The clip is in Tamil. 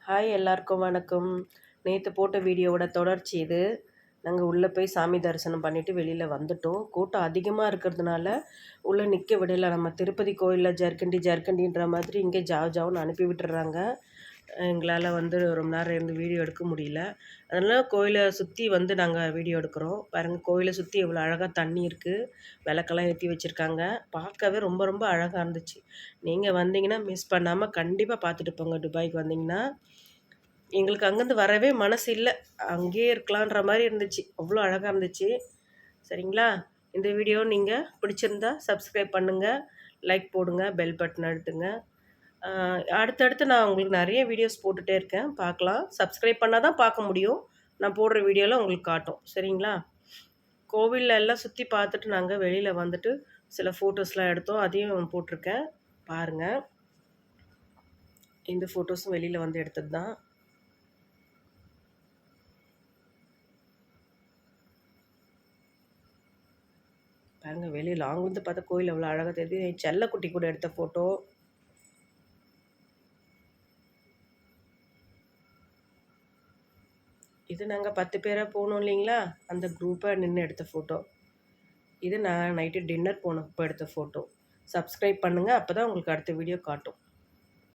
ஹாய் எல்லாருக்கும் வணக்கம். நேற்று போட்ட வீடியோவோட தொடர்ச்சி இது. நாங்கள் உள்ளே போய் சாமி தரிசனம் பண்ணிவிட்டு வெளியில் வந்துட்டோம். கூட்டம் அதிகமாக இருக்கிறதுனால உள்ளே நிற்க விடலை. நம்ம திருப்பதி கோயிலில் ஜர்க்கண்டி ஜர்க்கண்டின்ற மாதிரி இங்கே ஜாவுன்னு அனுப்பி விட்டுறாங்க. எங்களால் ரொம்ப நேரம் இருந்து வீடியோ எடுக்க முடியல. அதனால் கோயிலை சுற்றி நாங்கள் வீடியோ எடுக்கிறோம். பாருங்கள், கோயிலை சுற்றி எவ்வளோ அழகாக தண்ணி இருக்குது, விளக்கெல்லாம் ஏற்றி வச்சுருக்காங்க. பார்க்கவே ரொம்ப ரொம்ப அழகாக இருந்துச்சு. நீங்கள் வந்தீங்கன்னா மிஸ் பண்ணாமல் கண்டிப்பாக பார்த்துட்டு போங்க. துபாய்க்கு வந்தீங்கன்னா எங்களுக்கு அங்கேருந்து வரவே மனசு இல்லை, அங்கேயே இருக்கலான்ற மாதிரி இருந்துச்சு. அவ்வளோ அழகாக இருந்துச்சு. சரிங்களா? இந்த வீடியோ நீங்கள் பிடிச்சிருந்தா சப்ஸ்கிரைப் பண்ணுங்கள், லைக் போடுங்க, பெல் பட்டன் அழுத்துங்க. அடுத்தடுத்து நான் உங்களுக்கு நிறைய வீடியோஸ் போட்டுகிட்டே இருக்கேன், பார்க்கலாம். சப்ஸ்கிரைப் பண்ணால் தான் பார்க்க முடியும். நான் போடுற வீடியோவில் உங்களுக்கு காட்டும். சரிங்களா? கோவிலில் எல்லாம் சுற்றி பார்த்துட்டு நாங்கள் வெளியில் வந்துட்டு சில ஃபோட்டோஸ்லாம் எடுத்தோம், அதையும் போட்டிருக்கேன் பாருங்கள். இந்த ஃபோட்டோஸும் வெளியில் வந்து எடுத்தது தான். பாருங்க, வெளியே லாங்லேருந்து பார்த்தா கோயில் எவ்வளோ அழகாக தெரியுது. என் செல்லக்குட்டி கூட எடுத்த ஃபோட்டோ. இது நாங்கள் 10 பேராக போனோம் இல்லைங்களா, அந்த குரூப்பாக நின்று எடுத்த ஃபோட்டோ. இது நான் நைட்டு டின்னர் போனப்போ எடுத்த ஃபோட்டோ. சப்ஸ்கிரைப் பண்ணுங்கள், அப்போ தான் உங்களுக்கு அடுத்த வீடியோ காட்டும்.